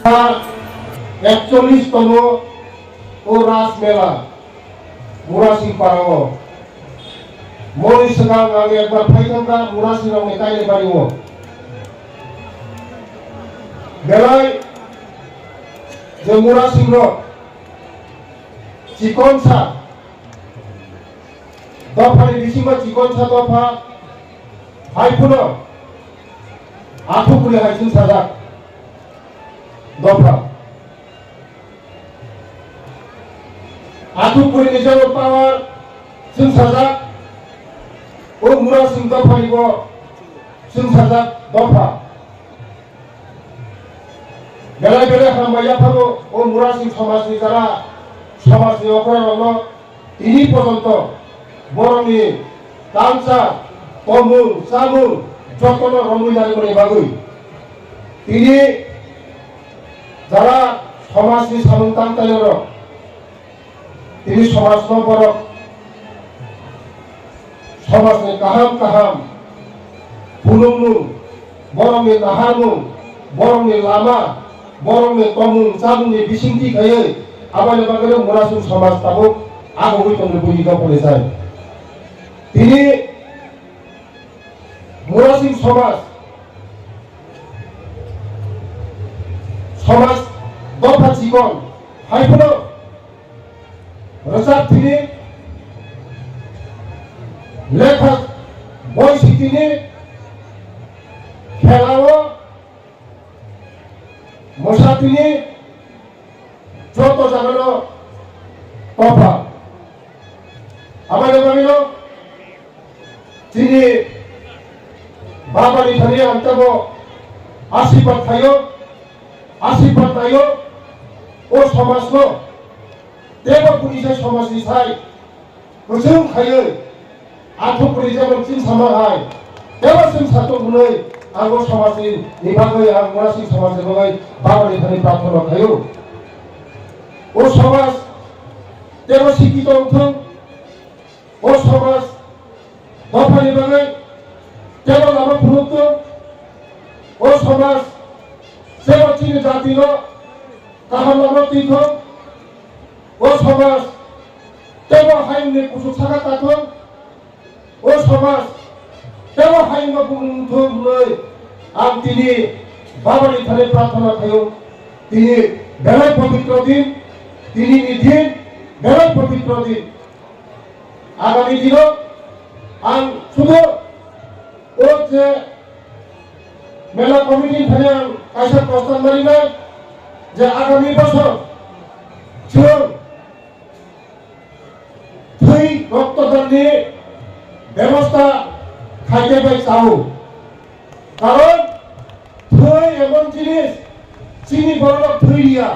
41তম ও রাস মেলা মুরাসিং পাড়াও মনি সিগাं आं एकबार फाइखांगा मुरासिंआव कायले बारिओ बेलाय जे मुरासिंग चिकनसा दफानि बिसिंबा चिकनसा दफा हायफुनो आठुपुरि हायसिं साजा दफा आठुपुरि निजाव पावर जों साजा ओ मुरासिं दफानिबो जों साजा दफा बेलाय बेलाय खालामबायाफारो ओ मुरासिं समाजनि जारा समाजनि अकरायावनो इनि पर्यन्त बर'नि कालचार तमुल सामुल जतन रंगिनारिफोरनि बागै इनि जारा समाजनि सामुंथांथायाव इनि समाजनो बर' समाजनि काहाम काहाम फुलुंमुं बर'नि नाहारमुं बर'नि लामा बर'नि तमुं सामुंनि बिसिंथि गैयै आबाद बागै मुरासिं समाज दाबो आगोबै दंनो बुनि गावखौनो जाय दिनै मुरासिं समाज दफा चिकन हायफोनो रोजाबथिनि लेखा बय सिटिनि खेलाव मोसाथिनि जत जागानो दफा आबाद बागैनो दिनै बाबानि थानि आंताबो आशीर्बाद थायो आशीर्बाद थायो ओ समाजनो देव पुलिसा समाजनि साय गोजों खायो आठुपुरि जेबो चिन सामाहाय देव जों सातो गुनै आंगो समाजनि निबागै आं मुरासिं समाजनि बागै बाबानि थानि प्रार्थना थायो ओ समाज देव शिक्षित होथों ओ समाज दफानि बागै देव लामा फुलुकथों ओ समाज जेबो चिन जातिनो गाहाम लामा तीथों ओ समाज देव हायनि कुसुक सागा ताथों ओ समाज देव हायनि बुंथों नै आं दिनै बाबानि थाने प्रार्थना थायो दिनै बेलाय पवित्र दिन दिनैनि दिन बेलाय पवित्र दिन आगामी दिनाव आं सुदु ओ जे मेला कमिटिनि थाने आं कायसा प्रस्ताव मारिनाय जे आगामी बोसोर जों थै रक्तदाननि व्यवस्था खालामबाय थायो कारण थै एमन जिनिस जोंनि बर'आव थै गैया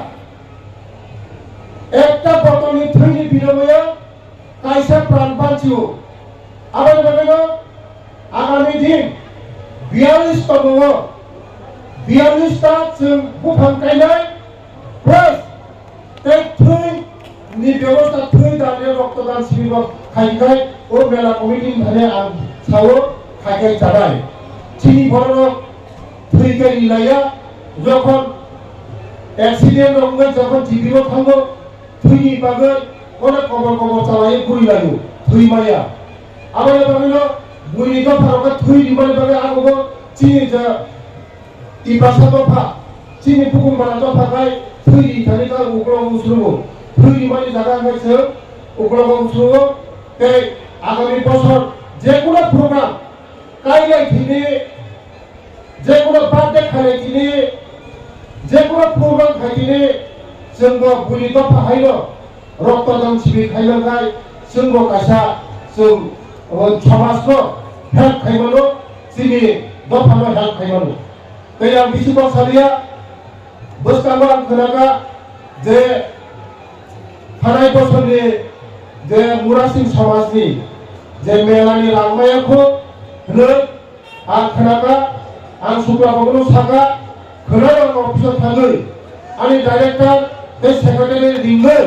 एकटा बटलनि थैनि बिनिमयाव कायसा प्राण बांचियो आबाद बागैनो आगामी दिन 42 दङ 42टा जों बुफां गायनाय प्लास बे थैनि व्यवस्था थै दाननाय रक्तदान शिबिर खालामनाय ओ मेला कमिटिनि थाखाय आं सावो खायखाय जानाय जोंनि बर'आव थै गायनाया যখন एक्सिडेंट रंगै যখন টিভিও थाङो थैनि बागै अनेक खबर चालायो गुरिलायो थै माया आबाद बागैनो बुनि दफाराव थै दिमानि बागै आगोबो चिनि जा इबासा दफा चिनि बुकुमबाला दफाखाय थैनि थानिका उग्राव उसुरु थै दिमानि जागा गायसो उग्राव उसुरु ते आगामी बছর যে কোনো প্রোগ্রাম কাইলাই থিনি যে কোনো বার্থডে খাইলাই থিনি যে কোনো প্রোগ্রাম খাইনি जोंबो बुनि दफा हायनो रक्तदान शिबिर खालामनाय जोंबो कायसा जों समाजनो हेल्प खालामनो जोंनि दफानो हेल्प खालामनो दैया बिसिबां सालिया बोसोराव आं खोनागा जे थानाय बोसोरनि जे मुरासिं समाजनि जे मेलानि लांनायखौ होनो आं खोनागा आं सुक्राबाबो सागा खोनागा अफिसाव थाङो आंनि डाइरेक्टर बे सेक्रेटारि लिङो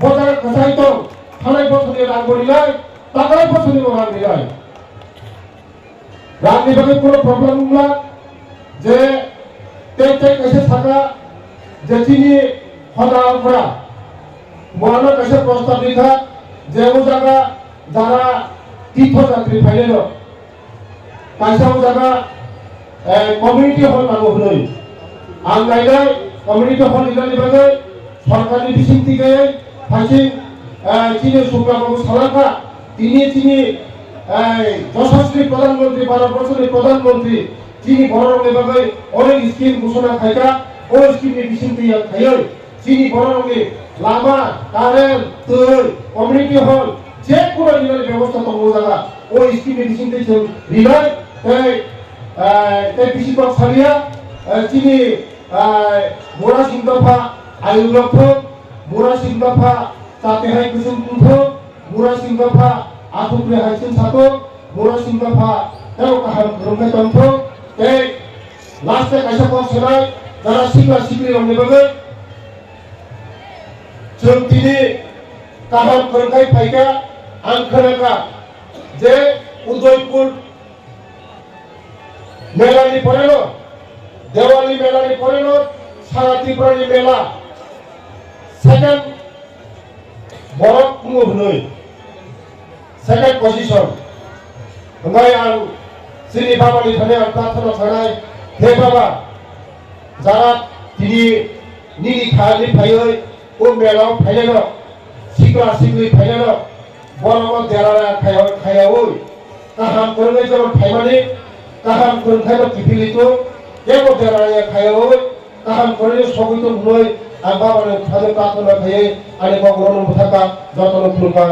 बजार कसाय दं थानाय बोसोरनि रांबोरिलाय थांनाय बोसोरनि रांनिलाय रांनि बागै कोनो प्रब्लेम नंला जे ते कैसे सागा যে তিনি হতাহতরা বড় কাছে প্রস্তাব লিখা যে ও জায়গা যারা তীর্থযাত্রী ফাইলেন কাইসা ও জায়গা কমিউনিটি হল নামক হলই আং গাইনাय কমিউনিটি হল ইলানি বাগে সরকারি বিসিং থেকে ফাইসিং চীনে শুক্লাবাবু সালাকা তিনি যশস্বী প্রধানমন্ত্রী 12 বছরের প্রধানমন্ত্রী তিনি বড় রঙে অনেক স্কিম ঘোষণা খাইকা ও স্কিমের বিসিং থেকে খাইয় তিনি বড় রঙে লামা কারেন্ট তৈ কমিউনিটি হল যে কোনো রিলের ব্যবস্থা তো জায়গা ও স্কিমের বিসিং থেকে রিলাই বিসিকক সারিয়া তিনি মোরা সিংদফা আয়ু লক্ষ মোরা সিংদফা তাতে হাই কুসুম তুফ মোরা সিংদফা আতুকরে হাইসুন সাতো মোরা সিংদফা তেও কাহাম রঙে তন্ত্র লাস্টে কাইসা কম সেনাই যারা সিংলা সিংলি রঙে বাগে जों दिनै गाहाम फोरोंथाय फायगा आं खोनागा जे उदयपुर मेलानि परेल देवाली मेलानि परेल सारा त्रिपुरानि मेला सेकेंड बरफ मुभ नै सेकेंड पजिशन ओमफ्राय आं जोंनि बाबानि थानाय आं प्रार्थना थानाय हे बाबा जारा दिनै निरि खानि फायै ও মেলাও ফাইলেন সিকলা সিকলি ফাইলেন বড় দেলারা খায়াও কাহাম করলে যেমন ফাইমানে কাহাম করলে খাইবা কিফিলিত যেমন দেলারা খায়াও কাহাম করলে সবিত নয় আর বাবার খাদ্য প্রার্থনা খাইয়ে আরে ভগবান থাকা যতন ফুলকা